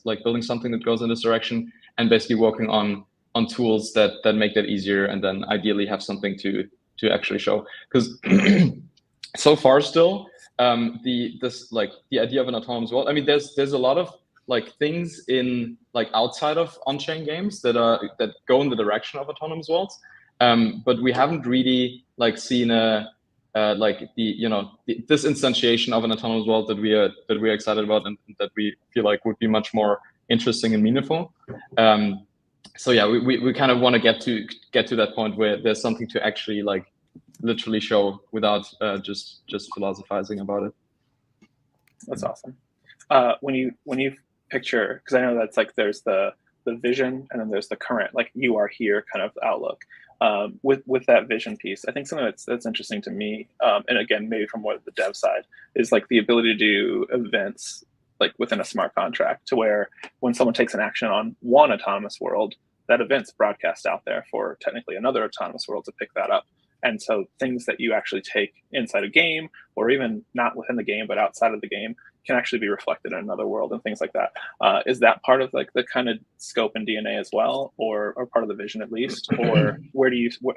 like building something that goes in this direction, and basically working on tools that make that easier, and then ideally have something to actually show. Because so far still, the idea of an autonomous world, I mean, there's a lot of like things in like outside of on-chain games that go in the direction of autonomous worlds, but we haven't really like seen this instantiation of an autonomous world that we are excited about, and that we feel like would be much more interesting and meaningful. So yeah, we kind of want to get to that point where there's something to actually like literally show without just philosophizing about it. That's awesome. When you picture, because I know that's like there's the vision and then there's the current, like you are here kind of outlook. With that vision piece, I think something that's interesting to me, and again, maybe from what the dev side, is like the ability to do events like within a smart contract, to where when someone takes an action on one autonomous world, that event's broadcast out there for technically another autonomous world to pick that up. And so things that you actually take inside a game, or even not within the game, but outside of the game, can actually be reflected in another world and things like that. Is that part of like the kind of scope and DNA as well, or part of the vision at least? Or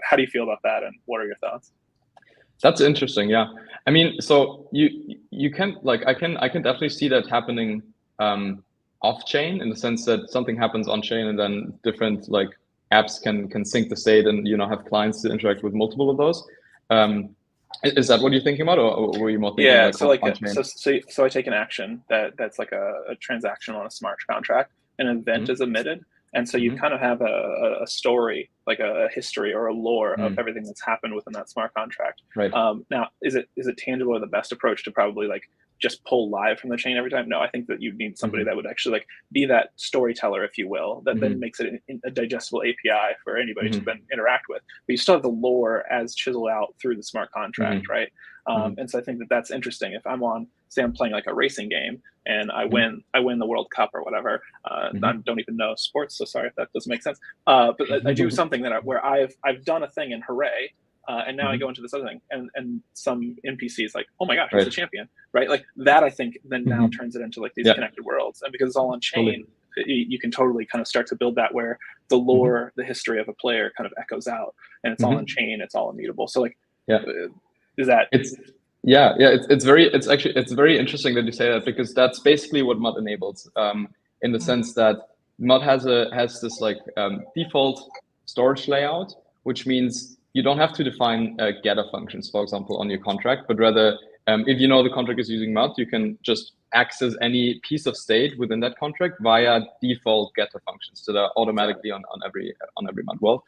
how do you feel about that, and what are your thoughts? That's interesting. Yeah, I mean, so you can like I can definitely see that happening off chain, in the sense that something happens on chain and then different like apps can sync the state and have clients to interact with multiple of those. Is that what you're thinking about, or were you more thinking so I take an action that's like a transaction on a smart contract, an event is emitted, and so you kind of have a story, like a history or a lore of everything that's happened within that smart contract. Right. Now, is it tangible, or the best approach to probably like just pull live from the chain every time? No, I think that you need somebody that would actually like be that storyteller, if you will, that then makes it a digestible API for anybody to then interact with. But you still have the lore as chiseled out through the smart contract, right? And so I think that that's interesting. If I'm playing like a racing game and I win the World Cup or whatever, I don't even know sports, so sorry if that doesn't make sense. But I do something where I've done a thing, and hooray. And now I go into this other thing, and some NPC is like, oh my gosh, he's a champion, right? Like that, I think then now turns it into like these connected worlds. And because it's all on chain, you can totally kind of start to build that, where the lore, the history of a player kind of echoes out, and it's all on chain, it's all immutable. So like, is that? It's very interesting that you say that, because that's basically what Mud enables, in the sense that Mud has this like default storage layout, which means you don't have to define getter functions, for example, on your contract, but rather, if the contract is using Mud, you can just access any piece of state within that contract via default getter functions that are automatically on every Mud world.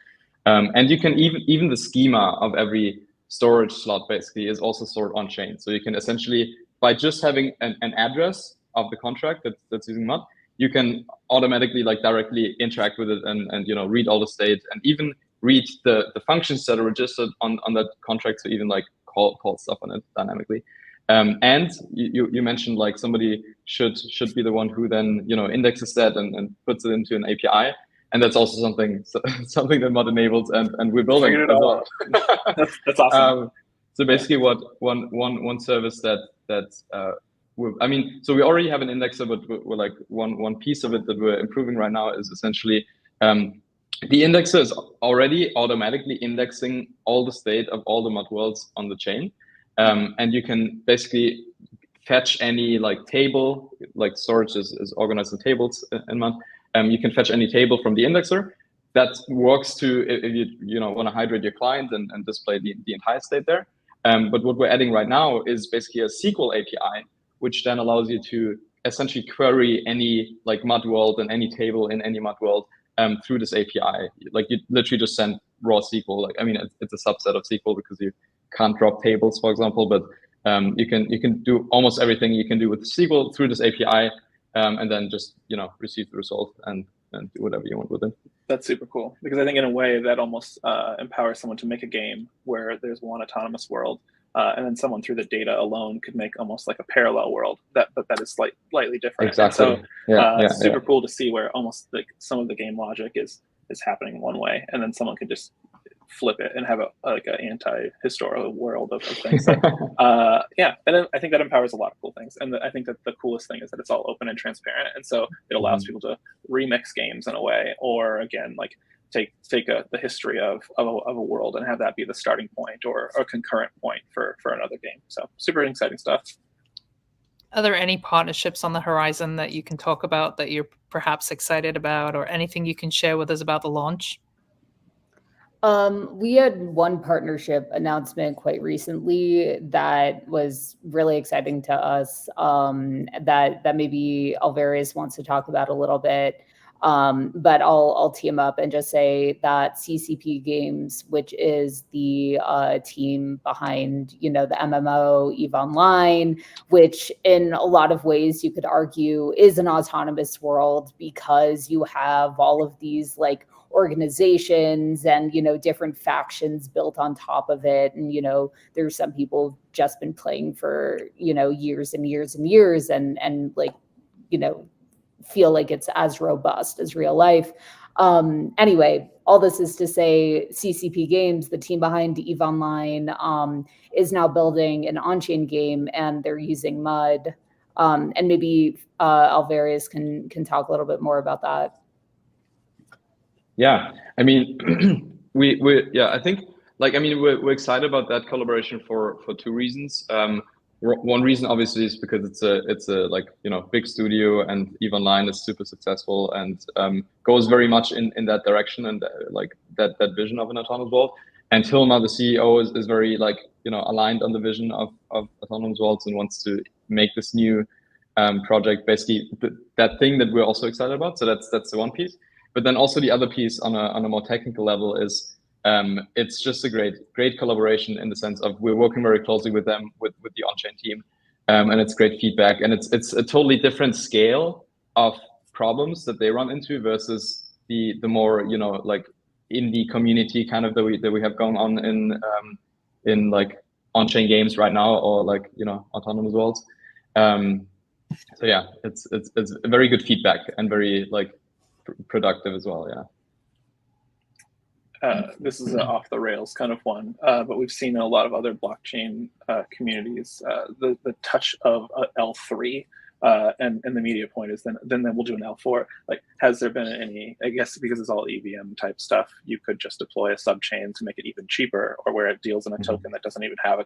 And you can even the schema of every storage slot basically is also stored on chain. So you can essentially, by just having an address of the contract that's using Mud, you can automatically like directly interact with it and read all the state, and even read the functions that are registered on that contract, to even like call stuff on it dynamically. And you mentioned like somebody should be the one who then indexes that and puts it into an API, and that's also something that Mud enables, and we're building it as well. That's awesome. So basically, what one service that so we already have an indexer, but we're like one piece of it that we're improving right now is essentially the indexer is already automatically indexing all the state of all the Mud worlds on the chain. and you can basically fetch any like table, like storage is organized in tables in Mud. You can fetch any table from the indexer that works to, if you want to hydrate your client and display the entire state there. But what we're adding right now is basically a SQL API, which then allows you to essentially query any like Mud world and any table in any Mud world through this API. Like you literally just send raw SQL. Like, I mean, it's a subset of SQL because you can't drop tables, for example, but you can do almost everything you can do with SQL through this API, and then just receive the result and do whatever you want with it. That's super cool, because I think in a way that almost empowers someone to make a game where there's one autonomous world, and then someone through the data alone could make almost like a parallel world that is slightly different. Exactly. And so super cool to see where almost like some of the game logic is happening one way, and then someone could just flip it and have an anti-historical world of things. And then I think that empowers a lot of cool things. And I think that the coolest thing is that it's all open and transparent, and so it allows people to remix games in a way, or again, like take the history of a world and have that be the starting point or a concurrent point for another game. So super exciting stuff. Are there any partnerships on the horizon that you can talk about that you're perhaps excited about, or anything you can share with us about the launch? We had one partnership announcement quite recently that was really exciting to us, that maybe Alvarius wants to talk about a little bit. But I'll team up and just say that CCP Games, which is the team behind, the MMO EVE Online, which in a lot of ways you could argue is an autonomous world, because you have all of these like organizations and different factions built on top of it, and there's some people who've just been playing for years and years and years, and like feel like it's as robust as real life. Anyway, all this is to say CCP Games, the team behind EVE Online, is now building an on-chain game, and they're using Mud, and maybe Alvarius can talk a little bit more about that. Yeah, I mean, I think we're excited about that collaboration for two reasons. One reason obviously is because it's a big studio, and EVE Online is super successful and goes very much in that direction, and that vision of an autonomous world. And Hilma, the CEO, is very aligned on the vision of autonomous worlds and wants to make this new project basically that thing that we're also excited about. So that's the one piece. But then also the other piece on a more technical level is it's just a great collaboration in the sense of we're working very closely with them, with the on-chain team, and it's great feedback, and it's a totally different scale of problems that they run into versus the more indie community kind of that we have going on in like on-chain games right now, or autonomous worlds. So yeah, it's a very good feedback and very productive as well. This is an off the rails kind of one, but we've seen in a lot of other blockchain communities the touch of L3, and the media point is then we'll do an L4. Like, has there been any? I guess because it's all EVM type stuff, you could just deploy a subchain to make it even cheaper, or where it deals in a token that doesn't even have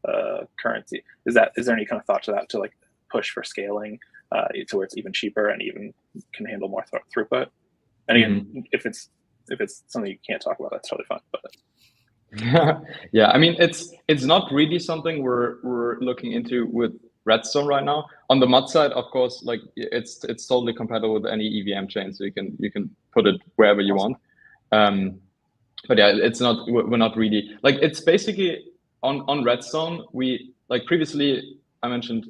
a currency. Is there any kind of thought to that, to push for scaling to where it's even cheaper and even can handle more throughput? And again, if it's something you can't talk about, that's totally fine. But yeah, I mean, it's not really something we're looking into with Redstone right now. On the Mud side, of course, it's totally compatible with any EVM chain, so you can put it wherever you want. But yeah, we're not really it's basically on Redstone. We previously I mentioned,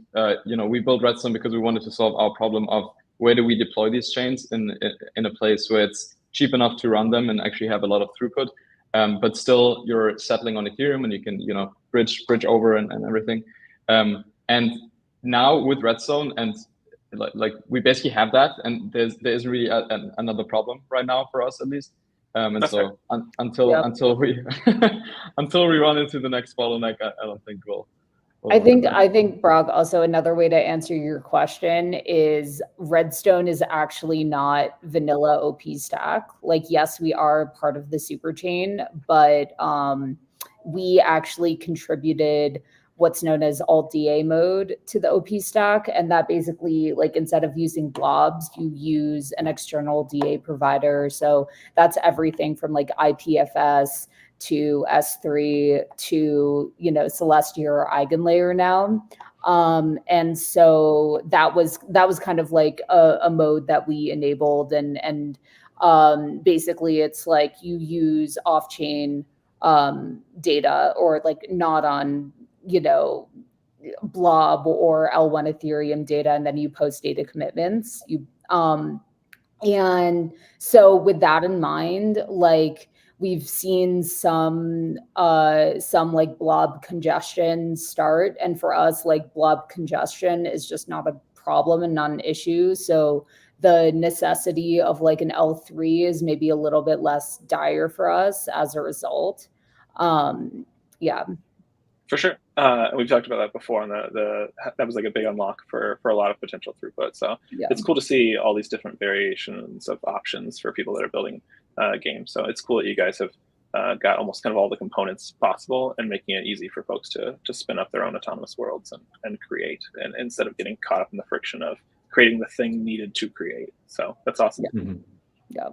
we built Redstone because we wanted to solve our problem of where do we deploy these chains in a place where it's cheap enough to run them and actually have a lot of throughput, but still you're settling on Ethereum and you can bridge over and everything. And now with Redstone, and we basically have that, and there isn't really another problem right now for us, at least. And so until we until we run into the next bottleneck, I don't think we'll. I think Brock, also another way to answer your question is Redstone is actually not vanilla OP stack. Yes, we are part of the Superchain, but we actually contributed what's known as alt DA mode to the OP stack. And that basically, like, instead of using blobs, you use an external DA provider. So that's everything from like IPFS to S3 to, you know, Celestia or Eigenlayer now. And so that was kind of like a mode that we enabled, and basically it's like you use off-chain data, or like not on, you know, blob or L1 Ethereum data, and then you post data commitments. And so with that in mind, like, we've seen some like blob congestion start. And for us, like, blob congestion is just not a problem and not an issue. So the necessity of like an L3 is maybe a little bit less dire for us as a result. Yeah. For sure. We've talked about that before, and that was like a big unlock for a lot of potential throughput. So it's cool to see all these different variations of options for people that are building games. So it's cool that you guys have got almost kind of all the components possible and making it easy for folks to spin up their own autonomous worlds and create, and instead of getting caught up in the friction of creating the thing needed to create. So that's awesome. Yeah.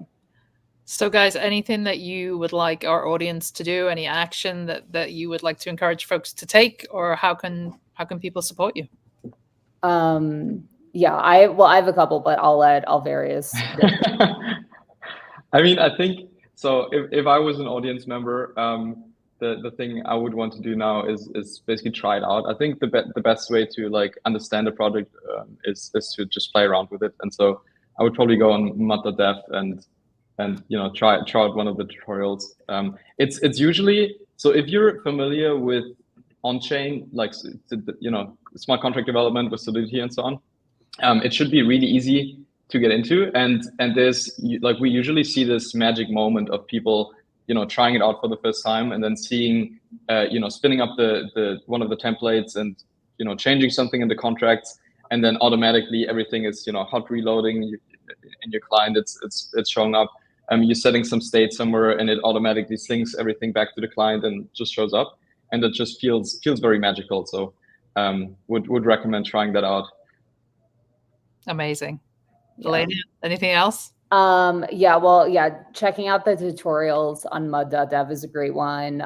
So guys, anything that you would like our audience to do, any action that you would like to encourage folks to take, or how can people support you? Yeah, I have a couple, but I'll let Alvarius. I mean, I think so. If I was an audience member, the thing I would want to do now is basically try it out. I think the best way to like understand a project is to just play around with it. And so I would probably go on mud.dev and you know, try out one of the tutorials. It's usually, so if you're familiar with on-chain, like, you know, smart contract development with Solidity and so on, it should be really easy to get into. And there's, like, we usually see this magic moment of people, you know, trying it out for the first time and then seeing, you know, spinning up the one of the templates and, you know, changing something in the contracts, and then automatically everything is, you know, hot reloading in your client. It's showing up. You're setting some state somewhere, and it automatically syncs everything back to the client and just shows up, and it just feels very magical. So would recommend trying that out. Amazing. Elena, anything else? Checking out the tutorials on mud.dev is a great one.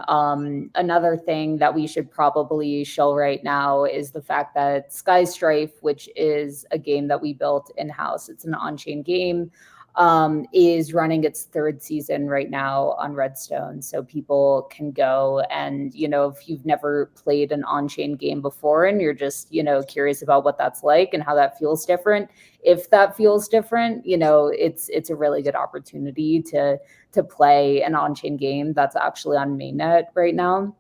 Another thing that we should probably show right now is the fact that Sky Strife, which is a game that we built in-house, it's an on-chain game, is running its third season right now on Redstone. So people can go and, you know, if you've never played an on-chain game before and you're just, you know, curious about what that's like and how that feels different, if that feels different, you know, it's a really good opportunity to play an on-chain game that's actually on mainnet right now.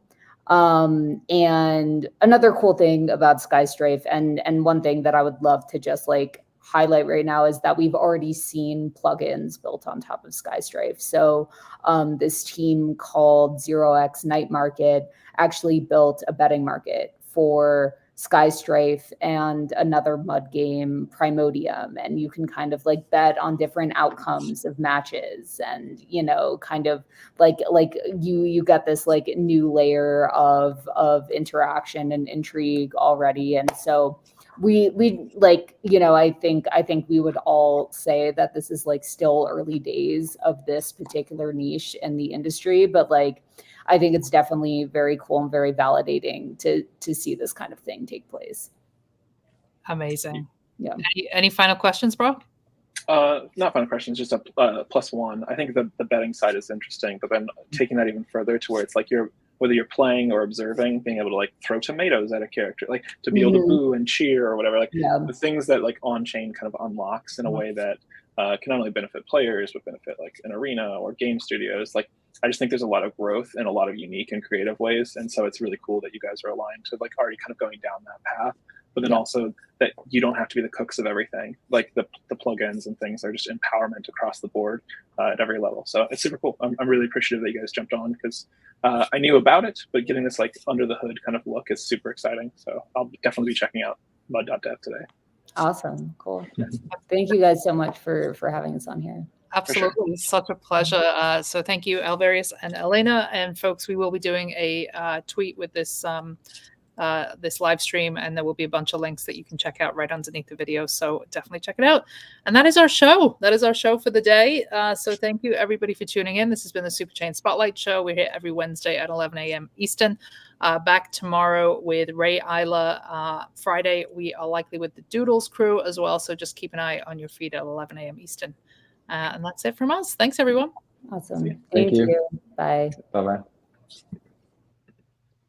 And another cool thing about Sky Strife, and one thing that I would love to just like highlight right now, is that we've already seen plugins built on top of Sky Strife. So this team called 0x Night Market actually built a betting market for Sky Strife and another mud game, Primodium, and you can kind of like bet on different outcomes of matches, and, you know, kind of like you get this like new layer of interaction and intrigue already. And so we like, you know, I think we would all say that this is like still early days of this particular niche in the industry, but like, I think it's definitely very cool and very validating to see this kind of thing take place. Amazing. Yeah. Any final questions, Brock? Not final questions, just a plus one. I think the betting side is interesting, but then taking that even further to where it's like whether you're playing or observing, being able to like throw tomatoes at a character, like to be able to boo and cheer or whatever, like the things that like on-chain kind of unlocks in a way that can not only benefit players, but benefit like an arena or game studios. Like, I just think there's a lot of growth in a lot of unique and creative ways. And so it's really cool that you guys are aligned to like already kind of going down that path, but then also that you don't have to be the cooks of everything. Like the plugins and things are just empowerment across the board at every level. So it's super cool. I'm really appreciative that you guys jumped on, because I knew about it, but getting this like under the hood kind of look is super exciting. So I'll definitely be checking out mud.dev today. Awesome. Cool. Thank you guys so much for having us on here. Absolutely. Sure. It's such a pleasure. So thank you, Alvarius and Elena. And folks, we will be doing a tweet with this this live stream, and there will be a bunch of links that you can check out right underneath the video. So definitely check it out. And that is our show. That is our show for the day. So thank you everybody for tuning in. This has been the Superchain Spotlight Show. We're here every Wednesday at 11 a.m. Eastern. Back tomorrow with Ray Isla. Friday, we are likely with the Doodles crew as well. So just keep an eye on your feed at 11 a.m. Eastern. And that's it from us. Thanks, everyone. Awesome. Thank you. Bye. Bye-bye.